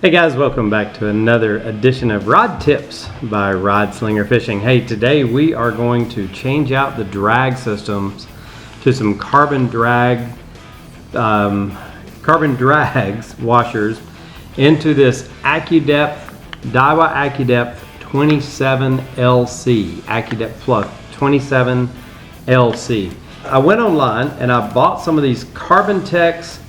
Hey guys, welcome back to another edition of Rod Tips by Rod Slinger Fishing. Hey, today we are going to change out the drag systems to some carbon drags washers into this AccuDepth, Daiwa AccuDepth 27LC, AccuDepth Plus 27LC. I went online and I bought some of these Carbon-Tex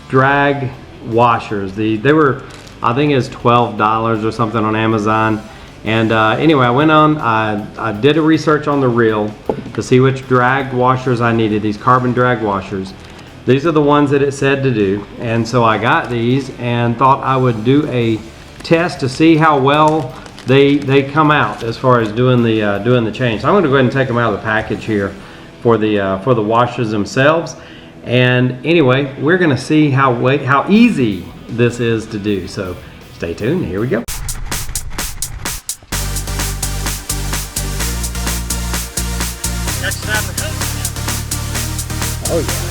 drag washers. They were, I think it's $12 or something on Amazon. And anyway, I went on, I did a research on the reel to see which drag washers I needed, these carbon drag washers. These are the ones that it said to do. And so I got these and thought I would do a test to see how well they come out as far as doing the change. So I'm going to go ahead and take them out of the package here for the washers themselves. And anyway, we're going to see how easy this is to do. So stay tuned. Here we go. Oh yeah.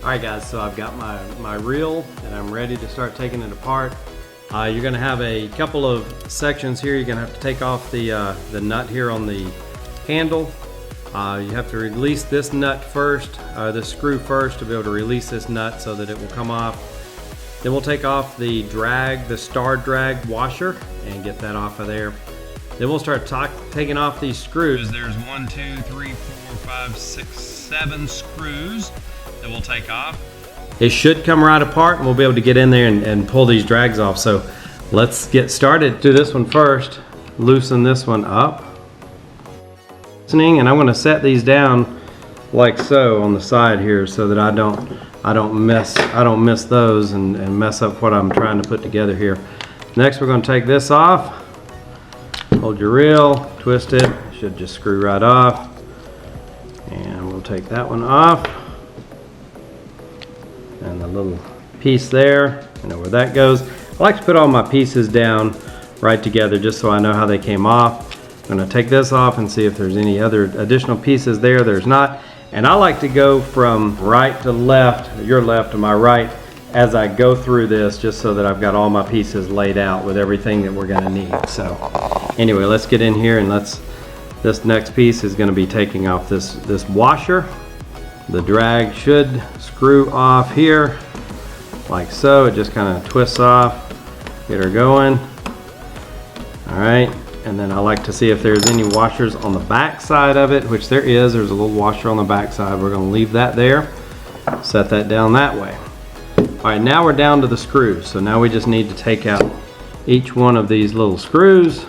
Alright guys, so I've got my reel and I'm ready to start taking it apart. You're going to have a couple of sections here. You're going to have to take off the nut here on the handle. You have to release this nut first, this screw first, to be able to release this nut so that it will come off. Then we'll take off the star drag washer and get that off of there. Then we'll start taking off these screws. There's 1, 2, 3, 4, 5, 6, 7 screws that we'll take off. It should come right apart and we'll be able to get in there and pull these drags off. So let's get started. Do this one first. Loosen this one up. And I'm going to set these down like so on the side here so that I don't miss those and mess up what I'm trying to put together here. Next we're going to take this off. Hold your reel, twist it. Should just screw right off. And we'll take that one off. And the little piece there, I know where that goes. I like to put all my pieces down right together just so I know how they came off. I'm going to take this off and see if there's any other additional pieces there. There's not. And I like to go from right to left, your left to my right, as I go through this, just so that I've got all my pieces laid out with everything that we're going to need. So anyway, let's get in here and this next piece is going to be taking off this washer. The drag should screw off here like so. It just kind of twists off. Get her going. All right, and then I like to see if there's any washers on the back side of it, which there is. There's a little washer on the back side. We're going to leave that there. Set that down that way. All right, now we're down to the screws. So now we just need to take out each one of these little screws.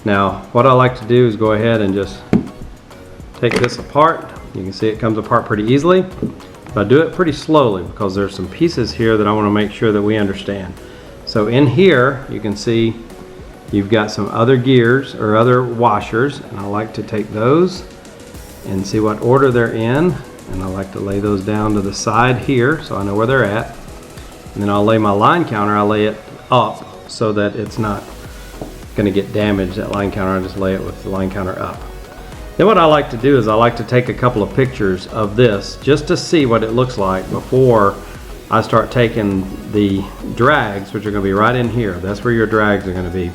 Now, what I like to do is go ahead and just take this apart. You can see it comes apart pretty easily. But I do it pretty slowly because there's some pieces here that I want to make sure that we understand. So in here, you can see you've got some other gears or other washers, and I like to take those and see what order they're in. And I like to lay those down to the side here so I know where they're at. And then I'll lay my line counter, I'll lay it up so that it's not going to get damaged, that line counter. I just lay it with the line counter up. Then what I like to do is I like to take a couple of pictures of this just to see what it looks like before I start taking the drags, which are going to be right in here. That's where your drags are going to be.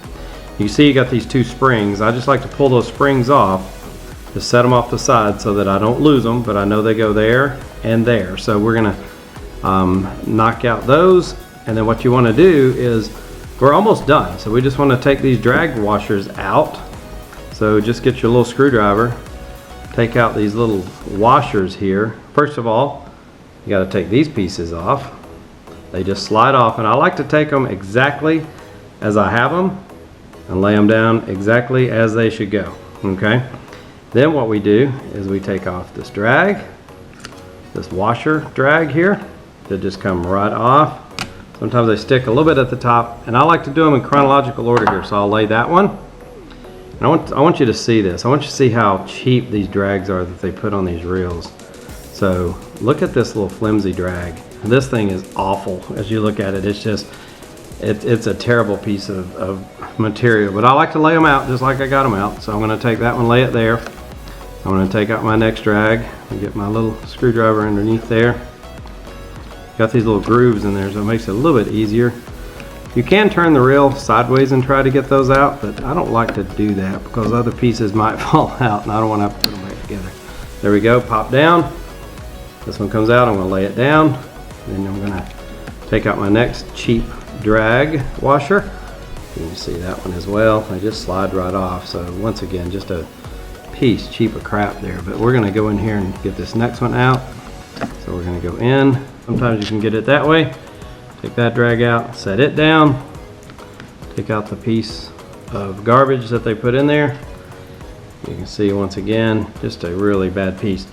You see you got these two springs. I just like to pull those springs off, to set them off the side so that I don't lose them, but I know they go there and there. So we're going to knock out those, and then what you want to do is, we're almost done. So we just want to take these drag washers out. So just get your little screwdriver, take out these little washers here. First of all, you got to take these pieces off. they just slide off, and I like to take them exactly as I have them and lay them down exactly as they should go. Okay, then what we do is we take off this drag, this washer drag here. They just come right off. Sometimes they stick a little bit at the top, and I like to do them in chronological order here. So I'll lay that one. And I want you to see this. I want you to see how cheap these drags are that they put on these reels. So look at this little flimsy drag. This thing is awful as you look at it. It's just, it's a terrible piece of material. But I like to lay them out just like I got them out. So I'm going to take that one, lay it there. I'm going to take out my next drag and get my little screwdriver underneath there. Got these little grooves in there, so it makes it a little bit easier. You can turn the reel sideways and try to get those out, but I don't like to do that because other pieces might fall out and I don't want to have to put them back together. There we go, pop down. This one comes out, I'm going to lay it down. Then I'm going to take out my next cheap drag washer. You can see that one as well. They just slide right off. So once again, just a piece cheap of crap there. But we're going to go in here and get this next one out. So we're going to go in. Sometimes you can get it that way. Take that drag out, set it down, take out the piece of garbage that they put in there. You can see once again, just a really bad piece.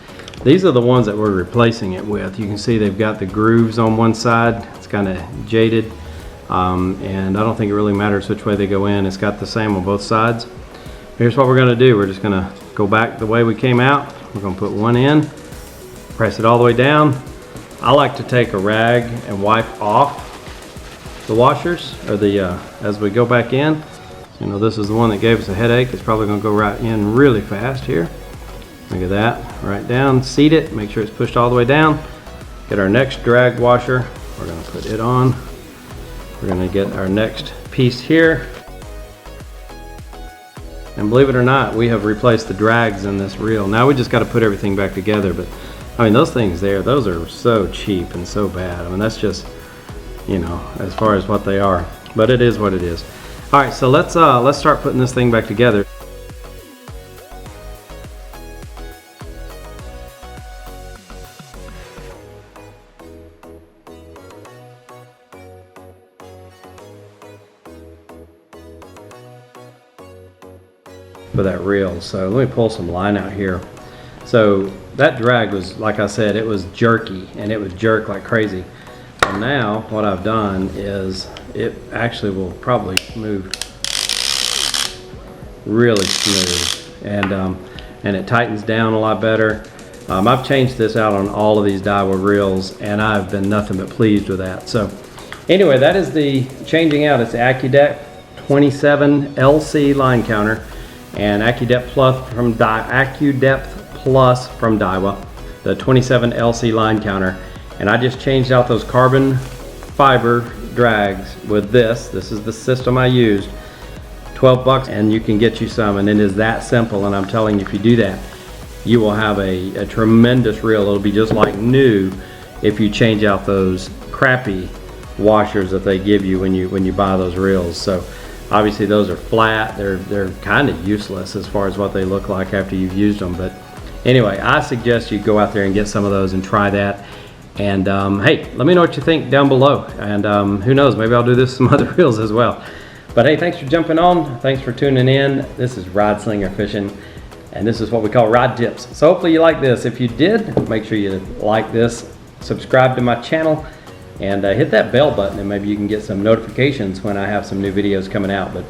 These are the ones that we're replacing it with. You can see they've got the grooves on one side. It's kind of jaded, and I don't think it really matters which way they go in. It's got the same on both sides. Here's what we're going to do. We're just going to go back the way we came out. We're going to put one in, press it all the way down. I like to take a rag and wipe off the washers, or the as we go back in. You know, this is the one that gave us a headache. It's probably going to go right in really fast here. Look at that, right down, seat it, make sure it's pushed all the way down. Get our next drag washer. We're going to put it on. We're going to get our next piece here. And believe it or not, we have replaced the drags in this reel. Now we just got to put everything back together, but I mean, those things there, those are so cheap and so bad. I mean, that's just, you know, as far as what they are. But it is what it is. All right, so let's start putting this thing back together. For that reel. So let me pull some line out here. So that drag was, like I said, it was jerky and it would jerk like crazy. So now what I've done is it actually will probably move really smooth, and it tightens down a lot better. I've changed this out on all of these Daiwa reels and I've been nothing but pleased with that. So anyway, that is the changing out. It's the AccuDepth 27 LC line counter and AccuDepth Plus from Daiwa, the 27 LC line counter. And I just changed out those carbon fiber drags with this. This is the system I used. 12 bucks and you can get you some, and it is that simple. And I'm telling you, if you do that, you will have a tremendous reel. It'll be just like new if you change out those crappy washers that they give you when you buy those reels. So obviously those are flat. They're kind of useless as far as what they look like after you've used them. But anyway, I suggest you go out there and get some of those and try that. And hey, let me know what you think down below. And who knows, maybe I'll do this some other reels as well. But hey, thanks for jumping on. Thanks for tuning in. This is Rod Slinger Fishing, and this is what we call rod tips. So hopefully you like this. If you did, make sure you like this, subscribe to my channel, and hit that bell button, and maybe you can get some notifications when I have some new videos coming out. But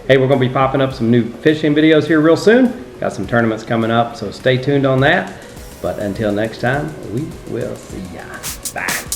hey, we're going to be popping up some new fishing videos here real soon. Got some tournaments coming up, so stay tuned on that. But until next time, we will see ya. Bye.